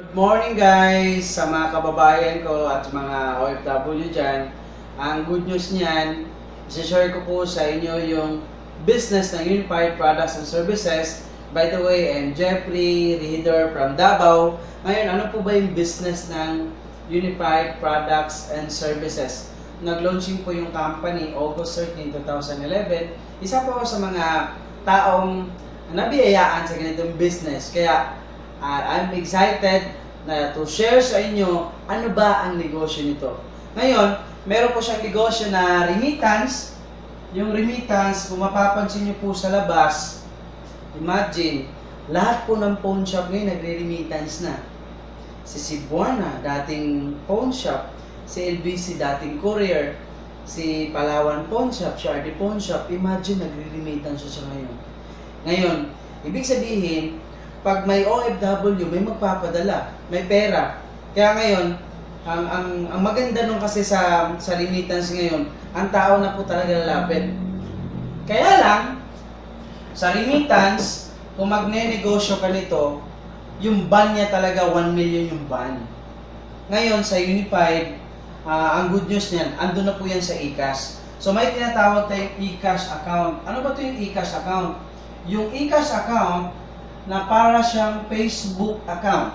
Good morning guys sa mga kababayan ko at mga OFW dyan. Ang good news niyan, i-share ko po sa inyo yung business ng Unified Products and Services. By the way, I'm Jeffrey Reader from Davao. Ngayon, ano po ba yung business ng Unified Products and Services? Nag-launching po yung company August 13, 2011. Isa po ako sa mga taong nabiyayaan sa ganitong business. Kaya I'm excited na to share sa inyo ano ba ang negosyo nito. Ngayon, meron po siyang negosyo na remittance. Yung remittance, kung mapapansin nyo po sa labas, imagine, lahat po ng pawn shop ngayon nagre-remittance na. Si Cebuana, dating pawn shop. Si LBC, dating courier. Si Palawan Pawn Shop, Shardy Pawn Shop, imagine, nagre-remittance siya ngayon. Ngayon, ibig sabihin, pag may OFW, may magpapadala, may pera. Kaya ngayon, ang maganda nung kasi sa remittance ngayon, ang tao na po talaga lalapit. Kaya lang, sa remittance, kung magne-negosyo ka nito, yung ban niya talaga 1 million yung ban. Ngayon, sa Unified, ang good news niyan, andun na po yan sa eCash. So may tinatawag tayong eCash account. Ano ba ito yung eCash account? Yung eCash account, na para siyang Facebook account.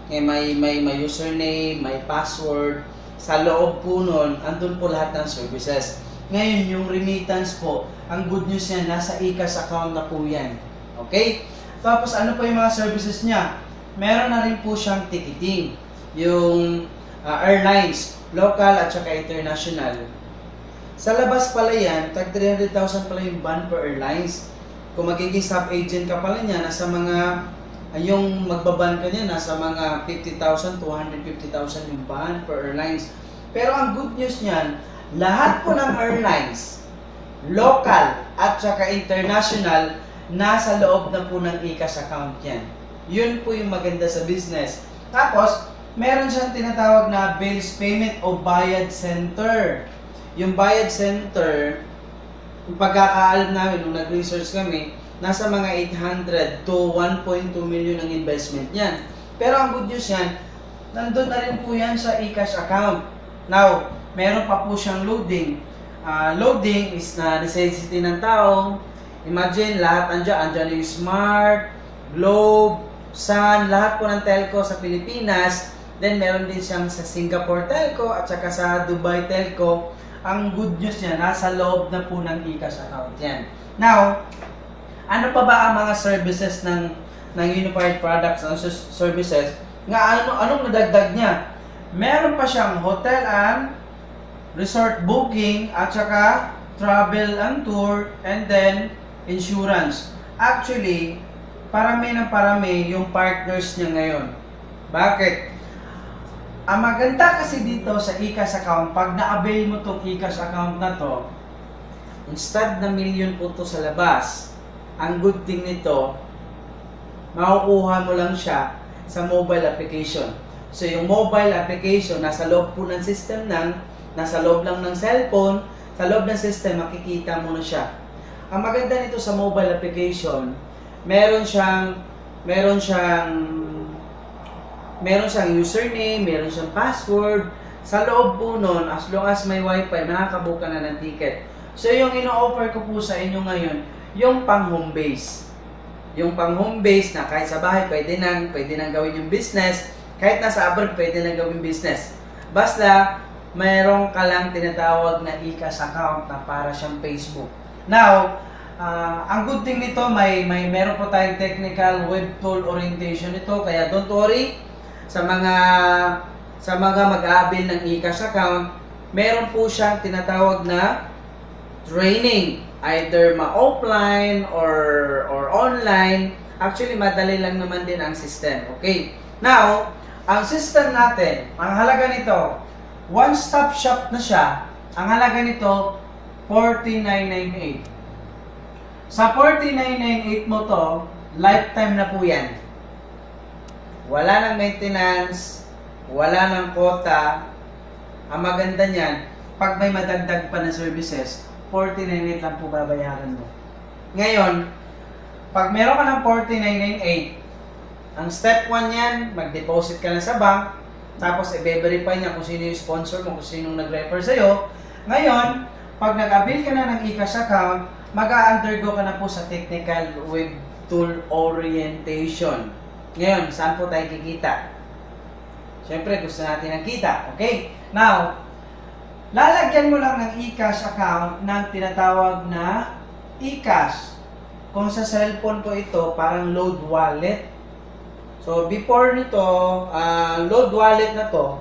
Okay, may username, may password. Sa loob po nun, andun po lahat ng services. Ngayon, yung remittance po, ang good news niya, nasa eCash account na po yan. Okay? Tapos, ano po yung mga services niya? Meron na rin po siyang ticketing. Yung airlines, local at saka international. Sa labas pala yan, tag 300,000 pala yung ban per airlines. Kung magiging sub-agent ka pala niya, nasa mga, yung magbaban ka niya, nasa mga 50,000, 250,000 yung ban per airlines. Pero ang good news niyan, lahat po ng airlines, local at saka international, nasa loob na po ng eCash account yan. Yun po yung maganda sa business. Tapos, meron siyang tinatawag na bills payment o bayad center. Yung bayad center, yung pagkakaalam namin, nung nag-research kami, nasa mga 800 to 1.2 million ang investment niyan. Pero ang good news yan, nandun na rin po yan sa eCash account. Now, meron pa po siyang loading. Loading is na necessity ng tao. Imagine, lahat andyan yung Smart, Globe, Sun, lahat po ng telco sa Pilipinas. Then, meron din siyang sa Singapore telco at saka sa Dubai telco. Ang good news niya, nasa loob na po ng eCash account yan. Now, ano pa ba ang mga services ng Unified Products and Services? Anong nadagdag niya? Meron pa siyang hotel and resort booking at saka travel and tour and then insurance. Actually, parami ng parami yung partners niya ngayon. Bakit? Ang maganda kasi dito sa eCash account, pag na-avail mo itong eCash account na to, instead na million po to sa labas, ang good thing nito, makukuha mo lang siya sa mobile application. So yung mobile application, nasa loob po ng system nasa loob lang ng cellphone, sa loob ng system, makikita mo na siya. Ang maganda nito sa mobile application, meron siyang username, meron siyang password. Sa loob po nun, as long as may wifi, makakabook ka na ng ticket. So yung ino-offer ko po sa inyo ngayon, yung pang home base. Yung pang home base na kahit sa bahay, pwede nang gawin yung business. Kahit nasa abroad, pwede nang gawin business. Basta, mayroon ka lang tinatawag na eCash account na para siyang Facebook. Now, ang good thing nito, meron po tayong technical web tool orientation nito. Kaya don't worry, sa mga mag-aabil ng eCash account, meron po siyang tinatawag na training, either ma-offline or online. Actually, madali lang naman din ang system. Okay. Now, ang system natin, ang halaga nito, one-stop shop na siya. Ang halaga nito, 4998. Sa 4998 mo to, lifetime na po yan. Wala nang maintenance, wala nang quota. Ang maganda niyan, pag may madagdag pa na services, 49.98 lang po babayaran mo. Ngayon, pag meron ka ng 49.98, Ang step 1 yan, mag-deposit ka na sa bank, tapos i-verify niya kung sino yung sponsor mo, kung sino nag-refer sa'yo. Ngayon, pag nag-avail ka na ng eCash account, mag-undergo ka na po sa technical web tool orientation. Ngayon, saan po tayo kikita? Siyempre, gusto natin ng kita. Okay? Now, lalagyan mo lang ng eCash account ng tinatawag na eCash. Kung sa cellphone ko ito, parang load wallet. So, before nito, load wallet na to,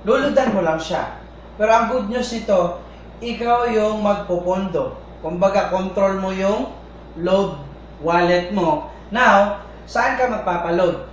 luludan mo lang siya. Pero ang good news nito, ikaw yung magpupondo. Kumbaga, control mo yung load wallet mo. Now, saan ka magpapaload?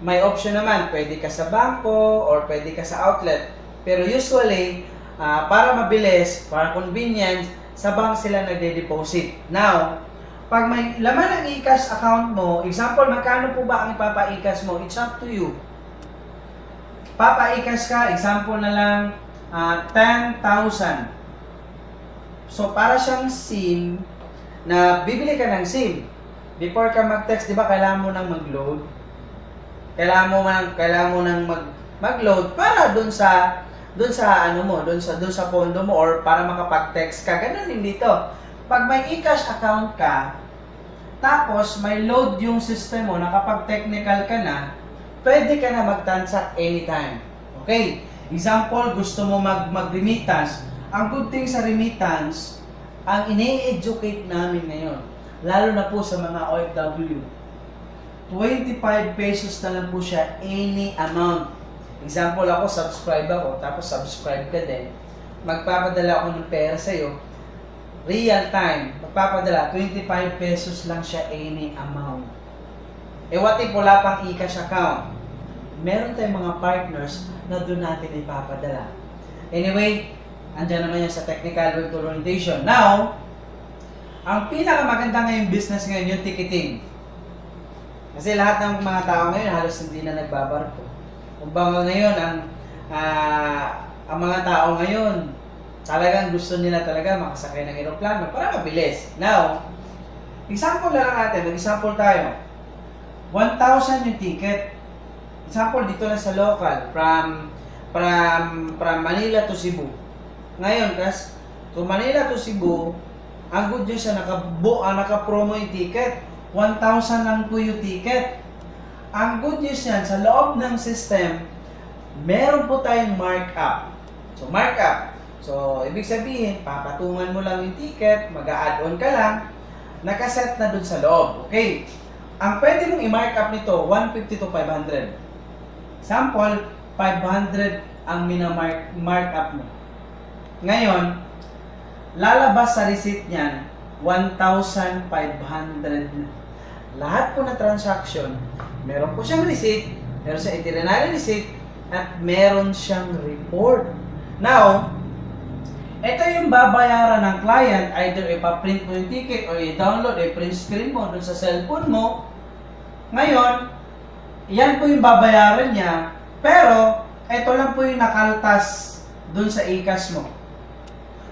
May option naman, pwede ka sa bangko or pwede ka sa outlet. Pero usually, para mabilis, para convenience, sa bank sila nagde-deposit. Now, pag may laman ng eCash account mo, example, magkano po ba ang ipapa-eCash mo? It's up to you. Papa-eCash ka, example na lang, 10,000. So, para siyang SIM, na bibili ka ng SIM. Before ka mag-text, di ba, kailangan mo nang mag-load? Kailangan mo nang mag-load para dun sa pondo mo or para makapag-text ka. Ganun din dito. Pag may eCash account ka, tapos may load yung system mo, nakapag-technical ka na, pwede ka na mag-transact anytime. Okay? Example, gusto mo mag-remittance. Ang good thing sa remittance, ang ine-educate namin ngayon, lalo na po sa mga OFW, 25 pesos na lang po siya any amount. Example, ako, subscribe ako, tapos subscribe ka din. Magpapadala ako ng pera sa'yo, real time, magpapadala, 25 pesos lang siya any amount. Eh what if wala pang eCash account? Meron tayong mga partners na doon natin ipapadala. Anyway, andyan naman yan sa technical web orientation. Now, ang pinakamaganda ngayong business ngayon yung ticketing. Kasi lahat ng mga tao ngayon halos hindi na nagbabarko. Kumbaga ngayon, ang mga tao ngayon, talagang gusto nila talaga makasakay ng aeroplano para mabilis. Now, example na lang natin, mag-example tayo. 1,000 yung ticket. Example, dito na sa local, from Manila to Cebu. Ngayon, so Manila to Cebu, ang good news siya, naka-promo yung ticket. 1,000 lang po yung ticket. Ang good news yan, sa loob ng system, meron po tayong markup. So, markup. So, ibig sabihin, papatungan mo lang yung ticket, mag-a-add-on ka lang, nakaset na dun sa loob. Okay. Ang pwede mong i-markup nito, 150 to 500. Sample, 500 ang mina-markup mo. Ngayon, lalabas sa receipt niyan, 1,500 na. Lahat po na transaction, meron po siyang receipt, meron siyang itinerary receipt, at meron siyang report. Now, ito yung babayaran ng client, either ipa-print mo yung ticket or i-download, i-print screen mo dun sa cellphone mo. Ngayon, yan po yung babayaran niya, pero ito lang po yung nakaltas dun sa eCash mo.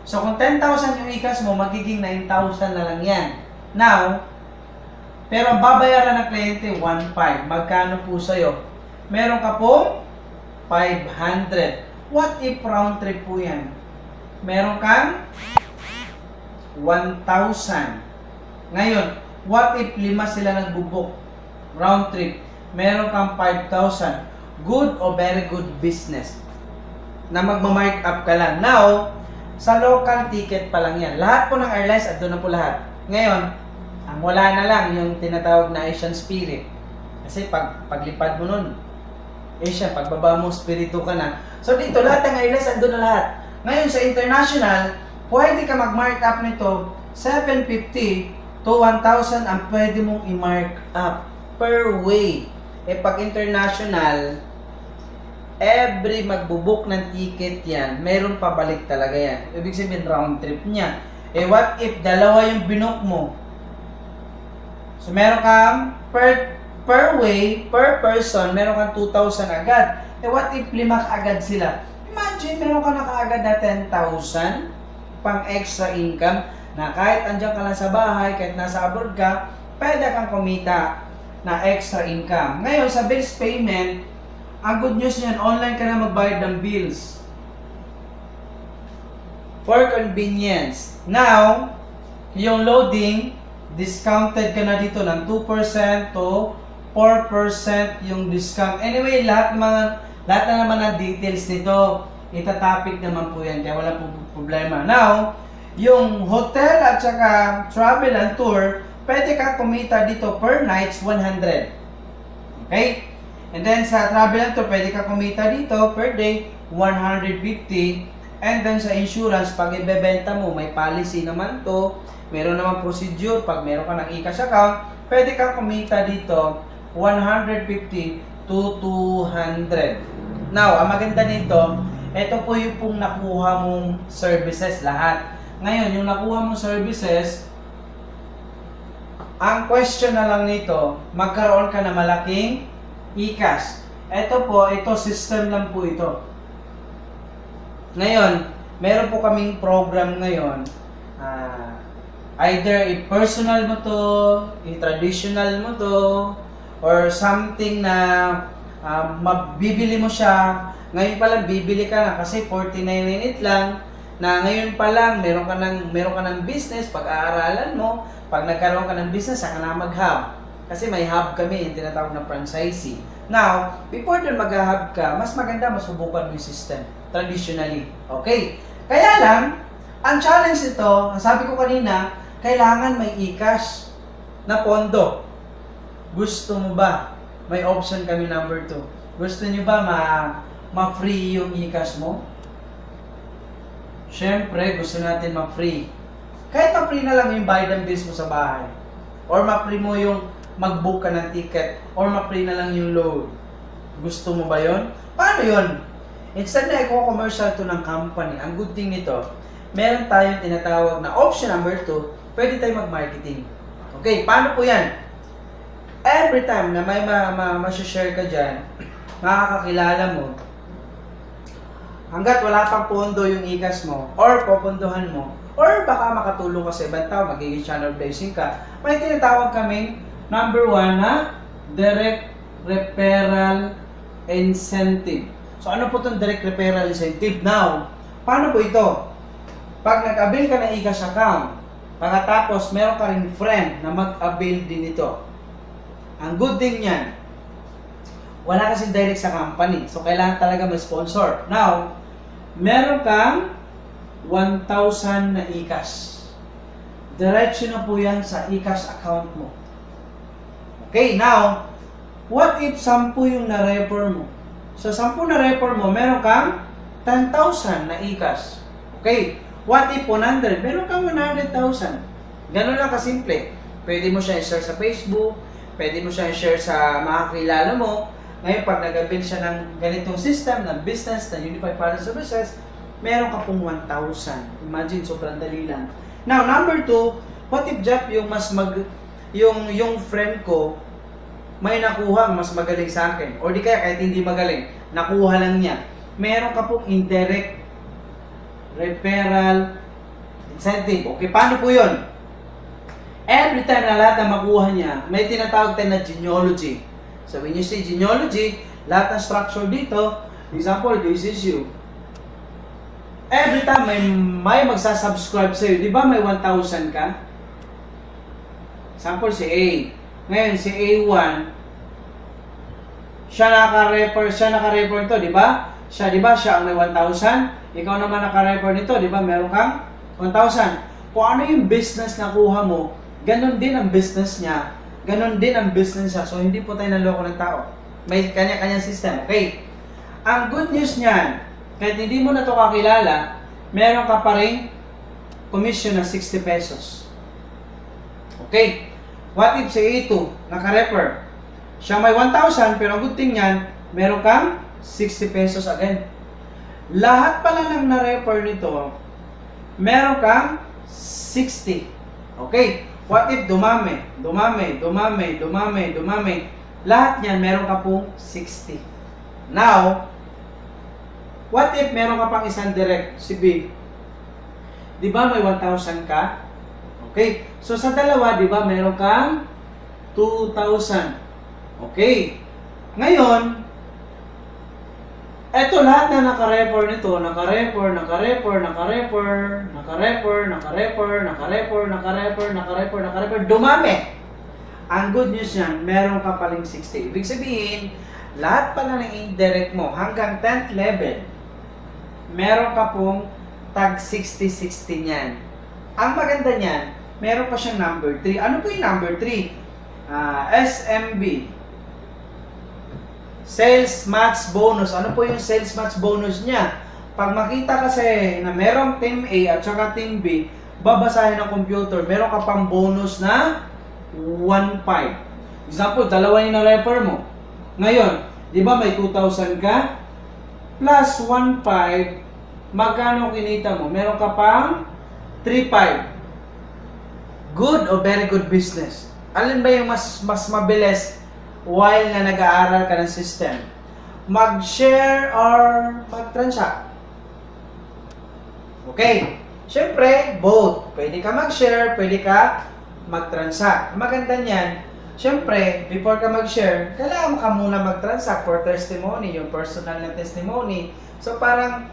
So, kung 10,000 yung eCash mo, magiging 9,000 na lang yan. Now, pero ang babayaran ng kliyente, 1,500. Magkano po sa'yo? Meron ka po 500. What if round trip po yan? Meron kang 1,000. Ngayon, what if 5 sila nagbubuk? Round trip. Meron kang 5,000. Good o very good business na magma-mark up ka lang. Now, sa local ticket pa lang yan. Lahat po ng airlines, andun na po lahat. Ngayon, ang wala na lang yung tinatawag na Asian Spirit. Kasi paglipad mo nun, Asian, pagbaba mo, spirito ka na. So dito, lahat ng airlines, andun na lahat. Ngayon, sa international, pwede ka mag-mark up nito, 750 to 1,000 ang pwede mong i-mark up per way. Eh pag international, every magbubuk ng ticket yan, mayroon pabalik talaga yan. Ibig sabihin, round trip niya. Eh what if dalawa yung binook mo? So meron kang per way, per person, meron kang 2,000 agad. Eh what if 5 agad sila? Imagine, meron ka na kaagad na 10,000 pang extra income na kahit andyan ka lang sa bahay, kahit nasa abroad ka, pwede kang kumita na extra income. Ngayon, sa bills payment, ang good news niyan, online ka na magbayad ng bills. For convenience. Now, yung loading, discounted ka na dito ng 2% to 4% yung discount. Anyway, lahat na naman ng details nito, itatopic naman po yan, kaya wala po problema. Now, yung hotel at saka travel and tour, pwede ka kumita dito per nights 100. Okay? And then sa travel and tour, pwede ka kumita dito per day 150. And then sa insurance, pag ibebenta mo, may policy naman to, meron naman procedure, pag meron ka ng e-cash account, pwede ka kumita dito 150 to 200. Now, ang maganda nito, ito po yung pong nakuha mong services lahat. Ngayon, yung nakuha mong services, ang question na lang nito, magkaroon ka na malaking e-cash. Ito po, ito system lang po ito. Ngayon, meron po kaming program ngayon. Either i-personal mo to, i-traditional mo to, or something na mabibili mo siya. Ngayon pa lang, bibili ka na kasi 49 lang. Na ngayon pa lang, meron ka ng business, pag-aaralan mo, pag nagkaroon ka ng business, saka na mag-hub. Kasi may hub kami, yung tinatawag na franchisee. Now, before dun mag-hub ka, mas maganda masubukan mo yung system, traditionally. Okay? Kaya lang, ang challenge nito, ang sabi ko kanina, kailangan may e-cash na pondo. Gusto mo ba? May option kami number 2. Gusto nyo ba ma-free yung e-cash mo? Siyempre, gusto natin ma-free. Kahit ma-free na lang yung bayad ng bills mo sa bahay. Or ma-free mo yung mag-book ka ng ticket. Or ma-free na lang yung load. Gusto mo ba yon? Paano yon? Instead na i-commercial to ng company, ang good thing nito, meron tayong tinatawag na option number 2, pwede tayo mag-marketing. Okay, paano po yan? Every time na may ma-share ka dyan, makakakilala mo, hanggat wala pang pondo yung e-cash mo, or popondohan mo, or baka makatulong ka sa ibang tao, magiging channel blessing ka, may tinatawag kaming number 1 na direct referral incentive. So ano po itong direct referral incentive? Now, paano po ito? Pag nag-avail ka ng e-cash account, pagkatapos meron ka rin friend na mag-avail din ito. Ang good thing yan, wala kasi direct sa company. So kailangan talaga may sponsor. Now, meron kang 1,000 na e-cash. Diretso na po yan sa e-cash account mo. Okay, now, what if 10 yung na-refer mo? So, 10 na-refer mo, meron kang 10,000 na e-cash. Okay, what if 100? Meron kang 100,000. Ganun lang kasimple. Pwede mo siya i-share sa Facebook, pwede mo siya i-share sa mga kakilala mo. Ngayon, pag nag-avail siya ng ganitong system, ng business, ng Unified Product Services, meron ka pong 1,000. Imagine, sobrang dali lang. Now, number 2, what if Jeff, yung yung friend ko, may nakuha mas magaling sa akin. O di kaya kahit hindi magaling, nakuha lang niya. Meron ka pong indirect referral incentive. Okay, paano po yun? Every time na lahat na makuha niya, may tinatawag tayo na genealogy. So when you say genealogy, lahat ng structure dito, example, this is you. Every time may magsasubscribe sa'yo, di ba may 1,000 ka? Example, si A. Ngayon, si A1, siya naka-refer to, di ba? Siya ang may 1,000. Ikaw naman naka-refer nito, di ba? Meron kang 1,000. Kung ano yung business na kuha mo, ganun din ang business niya. Ganun din ang business niya. So, hindi po tayo naloko ng tao. May kanya-kanyang system. Okay? Ang good news niyan, kahit hindi mo na ito kakilala, meron ka pa rin commission na 60 pesos. Okay? What if si A2, naka-refer? Siya may 1,000, pero ang good thing niyan, meron kang 60 pesos again. Lahat pala ng na-refer nito, meron kang 60. Okay? What if dumami? Lahat niyan, meron ka pong 60. Now, what if meron ka pang isang direct, si B? Di ba may 1,000 ka? Okay. So sa dalawa, di ba meron kang 2,000. Okay. Ngayon, eto lahat na naka-refer nito, naka-refer, dumami. Ang good news niyan, meron ka paling 60. Ibig sabihin, lahat pala ng indirect mo hanggang 10th level, meron ka pong tag 60-60 niyan. Ang maganda niyan, meron pa siyang number 3. Ano po yung number 3? SMB. Sales Match Bonus. Ano po yung Sales Match Bonus niya? Pag makita kasi na merong Team A at saka Team B, babasahin ng computer, meron ka pang bonus na 1.5. Example, dalawa yung na-refer mo. Ngayon, di ba may 2,000 ka? Plus 1.5, magkano kinita mo? Meron ka pang 3.5. Good o very good business? Alin ba yung mas mabilis while na nag-aaral ka ng system? Mag-share or mag-transact? Okay. Siyempre, both. Pwede ka mag-share, pwede ka mag-transact. Maganda niyan, siyempre, before ka mag-share, kailangan ka muna mag-transact for testimony, yung personal na testimony. So, parang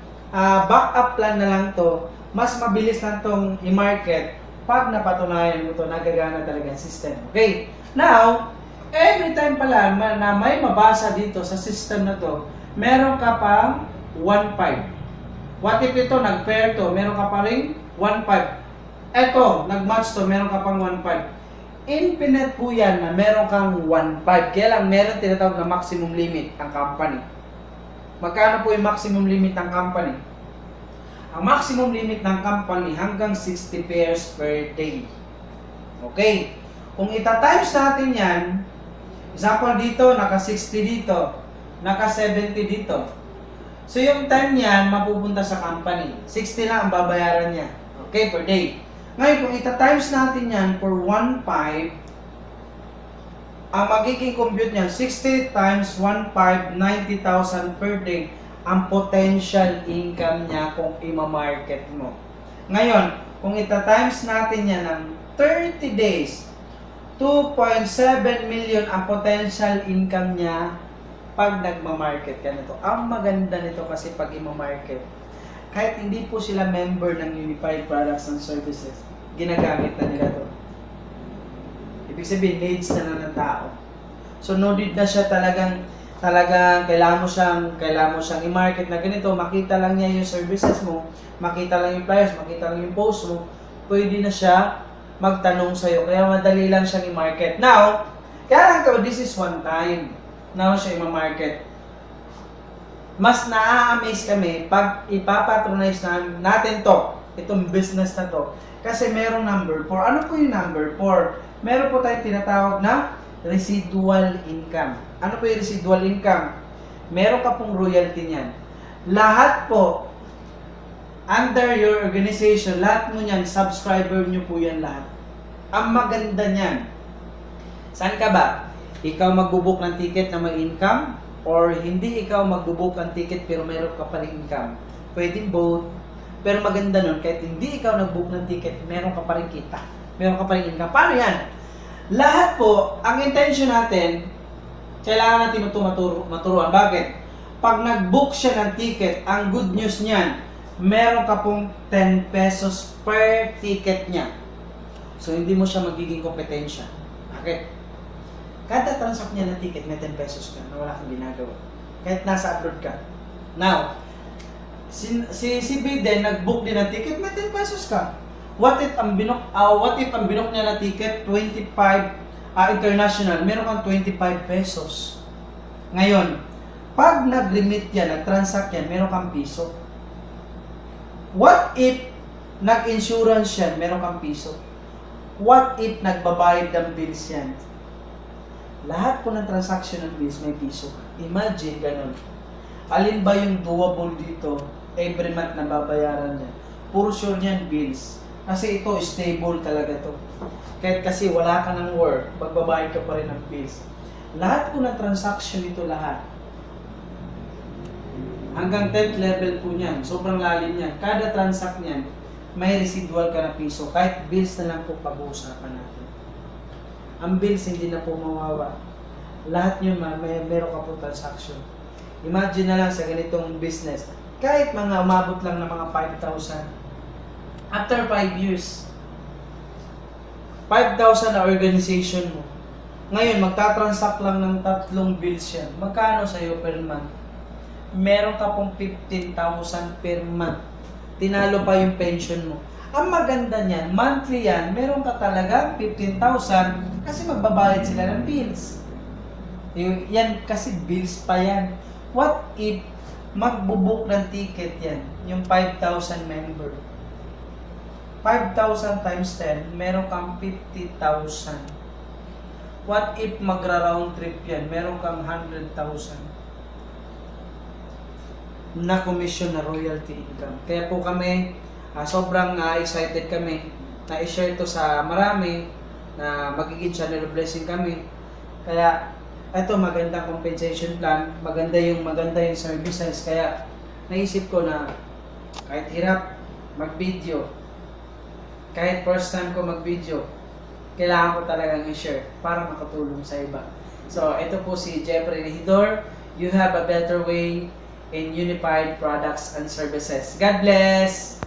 backup plan na lang to. Mas mabilis lang tong i-market pag napatunayan mo to, nagagana talaga ang system. Okay? Now, every time pala na may mabasa dito sa system na to, meron ka pang 1.5. What if ito, nag-pair to, meron ka pa rin 1.5. Eto, nag-match to, meron ka pang 1.5. Infinite po yan na meron kang 1.5. Kaya lang, meron tinatawag na maximum limit ang company. Magkano po yung maximum limit ng company? Ang maximum limit ng company hanggang 60 pairs per day. Okay. Kung ita-times natin yan, example dito, naka-60 dito, naka-70 dito. So yung time niyan, mapupunta sa company. 60 lang ang babayaran niya. Okay, per day. Ngayon, kung ita-times natin yan for 1.5, ang magiging compute niyan, 60 times 1.5, 90,000 per day, ang potential income niya kung ima-market mo. Ngayon, kung ita-times natin yan ng 30 days, 2.7 million ang potential income niya pag nagma-market ka nito. Ang maganda nito kasi pag ima-market, kahit hindi po sila member ng Unified Products and Services, ginagamit na nila to. Ibig sabihin, needs na ng tao. So, no need na siya talagang kailangan mo siyang i-market na ganito, makita lang niya yung services mo, makita lang yung flyers, makita lang yung post mo, pwede na siya magtanong sa'yo. Kaya madali lang siyang i-market. Now, kaya lang to, this is one time. Now siya i-market. Mas na-amaze kami pag ipapatronize natin to, itong business na to. Kasi merong number 4. Ano po yung number 4? Meron po tayong tinatawag na residual income. Ano po yung residual income? Meron ka pong royalty niyan. Lahat po, under your organization, lahat mo niyan, subscriber nyo po yan lahat. Ang maganda niyan. Saan ka ba? Ikaw magbubook ng ticket na may income? Or hindi ikaw magbubook ng ticket pero meron ka pa rin income? Pwedeng both. Pero maganda nun, kahit hindi ikaw nagbook ng ticket, meron ka pa rin kita. Meron ka pa rin income. Paano yan? Lahat po, ang intention natin, kailangan natin maturuan. Bakit? Pag nag-book siya ng ticket, ang good news niyan, meron ka pong 10 pesos per ticket niya. So, hindi mo siya magiging kompetensya. Bakit? Kada transact niya ng ticket, may 10 pesos ka na wala kang ginagawa. Kahit nasa abroad ka. Now, si Biden, nag-book din ng ticket, may 10 pesos ka. What if ang binok niya na ticket 25 international, meron kang 25 pesos. Ngayon, pag nag-remit yan, nag-transact yan, meron kang piso. What if nag-insurance yan, meron kang piso? What if nagbabayad ng bills yan? Lahat po ng transaction ng bills may piso. Imagine ganun. Alin ba yung doable dito? Every month na babayaran niya. Puro sure niyan bills. Kasi ito, stable talaga to. Kahit kasi wala ka ng work, magbabayad ka pa rin ng bills. Lahat po ng transaction ito lahat. Hanggang 10th level po niyan. Sobrang lalim niyan. Kada transact niyan, may residual ka na piso. Kahit bills na lang po pag-uusapan natin. Ang bills hindi na po mawawa. Lahat yun, meron ka po transaction. Imagine na lang sa ganitong business, kahit mga umabot lang ng mga 5,000, after 5 years, 5,000 na organization mo. Ngayon, magta-transact lang ng 3 bills yan. Magkano sa'yo per month? Meron ka pong 15,000 per month. Tinalo pa yung pension mo. Ang maganda niyan, monthly yan, meron ka talaga 15,000 kasi magbabayad sila ng bills. Yan kasi bills pa yan. What if magbubook ng ticket yan, yung 5,000 member? 5,000 times 10, meron kang 50,000. What if magra-round trip yan, meron kang 100,000 na commission na royalty income. Kaya po kami, sobrang excited kami na i-share to sa marami na magiging channel of blessing kami. Kaya ito, magandang compensation plan, maganda yung services. Kaya naisip ko na kahit hirap mag-video, kahit first time ko mag-video, kailangan ko talagang i-share para makatulong sa iba. So, ito po si Jeffrey Regidor. You have a better way in unified products and services. God bless!